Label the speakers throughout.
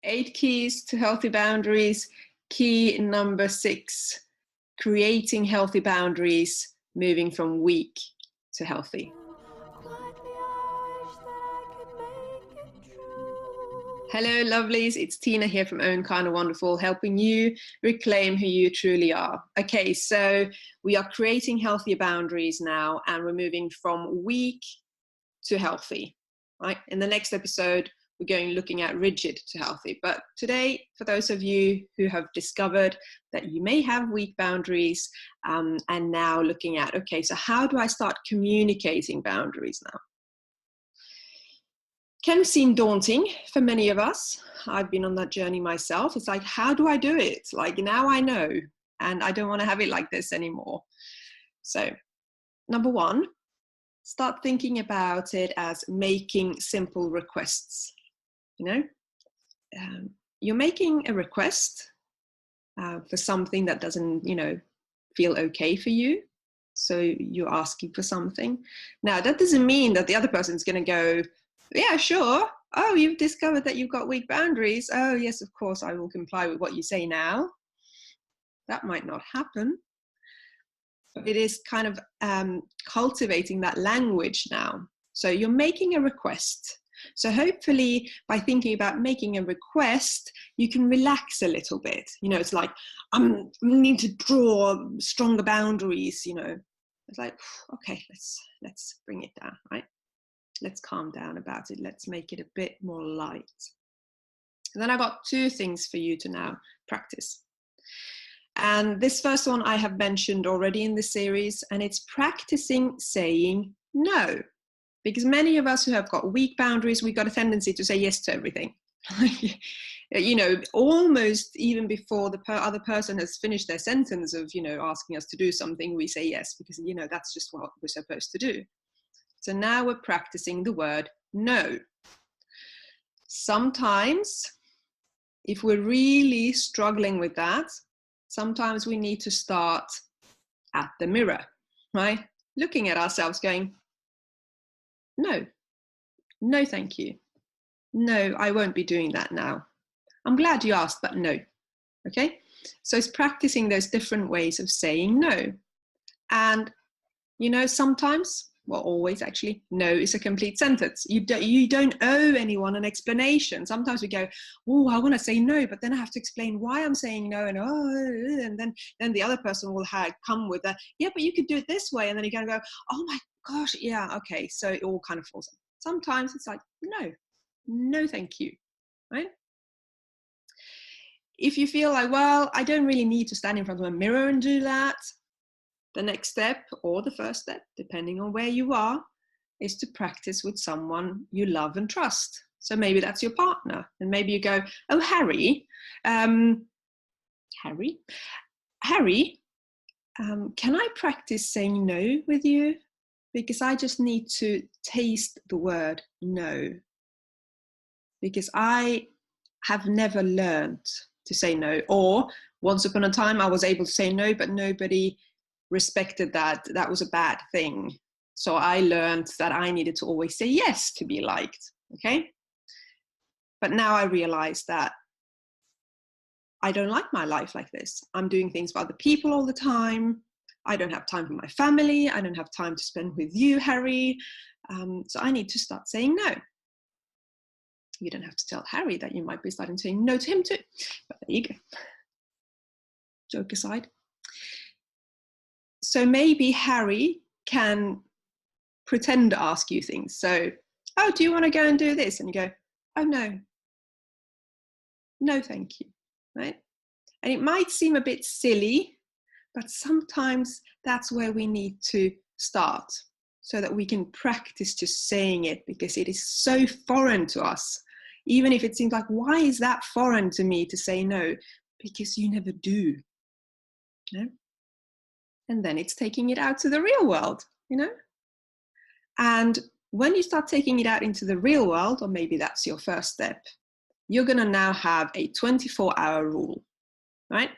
Speaker 1: 8 keys to healthy boundaries. Key number 6, creating healthy boundaries, moving from weak to healthy. Hello, lovelies. It's Tiina here from Own, Kind of Wonderful, helping you reclaim who you truly are. Okay, so we are creating healthier boundaries now, and we're moving from weak to healthy, right? In the next episode, we're looking at rigid to healthy. But today, for those of you who have discovered that you may have weak boundaries, and now looking at, okay, so how do I start communicating boundaries now? Can seem daunting for many of us. I've been on that journey myself. It's like, how do I do it? Like, now I know, and I don't want to have it like this anymore. So, number 1, start thinking about it as making simple requests. You know, you're making a request for something that doesn't, feel okay for you. So you're asking for something. Now, that doesn't mean that the other person's going to go, yeah, sure. Oh, you've discovered that you've got weak boundaries. Oh, yes, of course, I will comply with what you say now. That might not happen. But it is kind of cultivating that language now. So you're making a request. So hopefully by thinking about making a request, you can relax a little bit. It's like, I need to draw stronger boundaries, It's like, okay, let's bring it down, right? Let's calm down about it. Let's make it a bit more light. And then I got 2 things for you to now practice. And this first one I have mentioned already in the series, and it's practicing saying no. Because many of us who have got weak boundaries, we've got a tendency to say yes to everything. Almost even before the other person has finished their sentence of, asking us to do something, we say yes, because, that's just what we're supposed to do. So now we're practicing the word no. Sometimes, if we're really struggling with that, sometimes we need to start at the mirror, right? Looking at ourselves going, no, thank you. No, I won't be doing that now. I'm glad you asked, but no. Okay? So it's practicing those different ways of saying no. And, sometimes, well, always actually, no is a complete sentence. You don't owe anyone an explanation. Sometimes we go, oh, I want to say no, but then I have to explain why I'm saying no, and then the other person will come with a, yeah, but you could do it this way, and then you're going to go, oh my gosh, yeah, okay. So it all kind of falls in. Sometimes it's like, no, thank you, right? If you feel like, well, I don't really need to stand in front of a mirror and do that, the next step, or the first step, depending on where you are, is to practice with someone you love and trust. So maybe that's your partner, and maybe you go, oh, Harry, can I practice saying no with you? Because I just need to taste the word no. Because I have never learned to say no. Or once upon a time, I was able to say no, but nobody respected that. That was a bad thing. So I learned that I needed to always say yes to be liked. Okay? But now I realize that I don't like my life like this. I'm doing things for other people all the time. I don't have time for my family. I don't have time to spend with you, Harry. So I need to start saying no. You don't have to tell Harry that you might be starting saying no to him too. But there you go. Joke aside. So maybe Harry can pretend to ask you things. So, oh, do you want to go and do this? And you go, oh, no. No, thank you. Right? And it might seem a bit silly, but sometimes that's where we need to start so that we can practice just saying it, because it is so foreign to us. Even if it seems like, why is that foreign to me to say no? Because you never do. And then it's taking it out to the real world, And when you start taking it out into the real world, or maybe that's your first step, you're going to now have a 24-hour rule, right?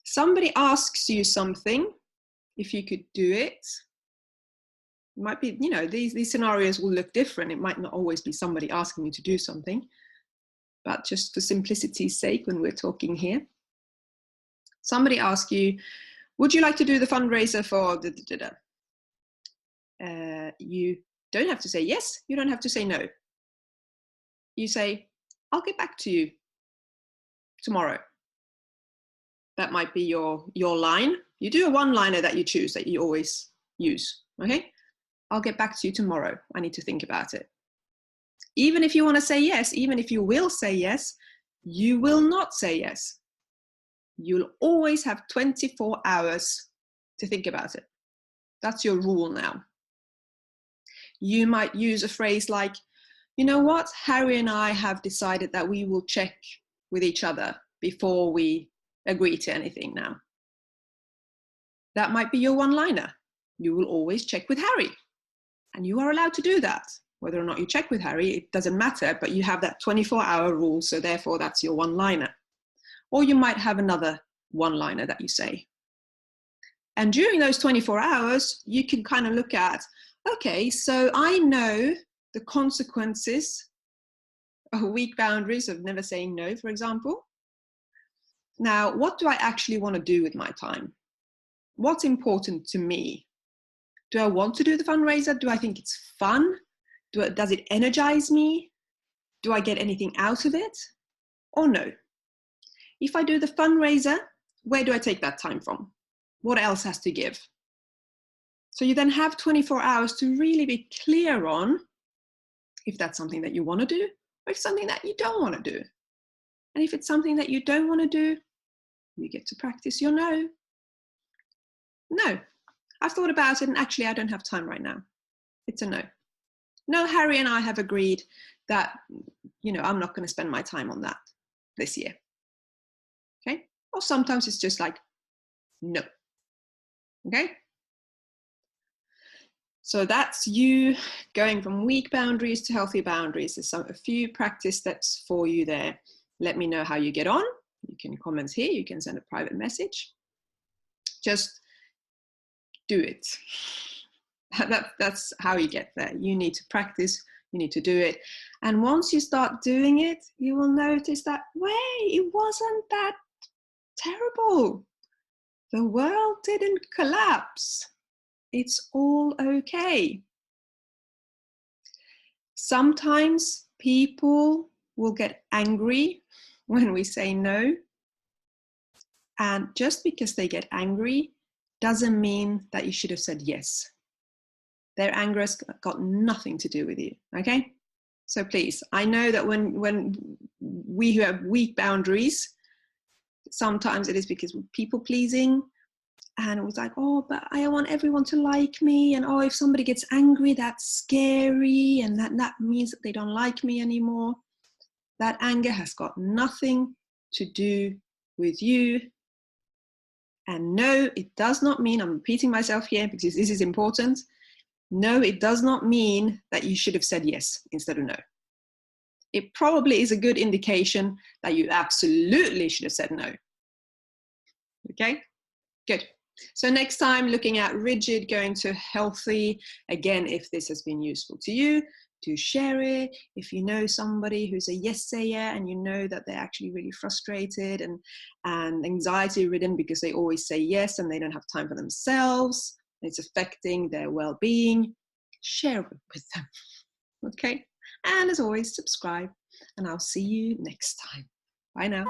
Speaker 1: Somebody asks you something, if you could do it. It might be, these scenarios will look different. It might not always be somebody asking you to do something. but just for simplicity's sake, when we're talking here, somebody asks you, would you like to do the fundraiser for you don't have to say yes, you don't have to say no. You say, I'll get back to you tomorrow. That might be your line. You do a one-liner that you choose, that you always use, okay? I'll get back to you tomorrow. I need to think about it. Even if you want to say yes, even if you will say yes, you will not say yes. You'll always have 24 hours to think about it. That's your rule now. You might use a phrase like, you know what, Harry and I have decided that we will check with each other before we agree to anything now. That might be your one-liner. You will always check with Harry. And you are allowed to do that. Whether or not you check with Harry, it doesn't matter, but you have that 24-hour rule, so therefore that's your one-liner. Or you might have another one-liner that you say. And during those 24 hours, you can kind of look at, okay, so I know the consequences of weak boundaries, of never saying no, for example. Now, what do I actually want to do with my time? What's important to me? Do I want to do the fundraiser? Do I think it's fun? Does it energize me? Do I get anything out of it? Or no? If I do the fundraiser, where do I take that time from? What else has to give? So you then have 24 hours to really be clear on if that's something that you want to do, or if it's something that you don't want to do. And if it's something that you don't want to do, you get to practice your no. No, I've thought about it and actually I don't have time right now. It's a no. No, Harry and I have agreed that, I'm not going to spend my time on that this year. Okay? Or sometimes it's just like, no. Okay? So that's you going from weak boundaries to healthy boundaries. There's a few practice steps for you there. Let me know how you get on. You can comment here. You can send a private message. Just do it. That's how you get there. You need to practice. You need to do it. And once you start doing it, you will notice that, wait, it wasn't that terrible. The world didn't collapse. It's all okay. Sometimes people will get angry when we say no. And just because they get angry doesn't mean that you should have said yes. Their anger has got nothing to do with you, okay? So please, I know that when we who have weak boundaries, sometimes it is because we're people pleasing, and it was like, oh, but I want everyone to like me, and oh, if somebody gets angry, that's scary, and that means that they don't like me anymore. That anger has got nothing to do with you. And no, it does not mean, I'm repeating myself here because this is important. No, it does not mean that you should have said yes instead of no. It probably is a good indication that you absolutely should have said no. Okay, good. So next time, looking at rigid, going to healthy. Again, if this has been useful to you, do share it. If you know somebody who's a yes sayer and you know that they're actually really frustrated and anxiety ridden because they always say yes and they don't have time for themselves, it's affecting their well-being, share it with them. Okay? And as always, subscribe, and I'll see you next time. Bye now.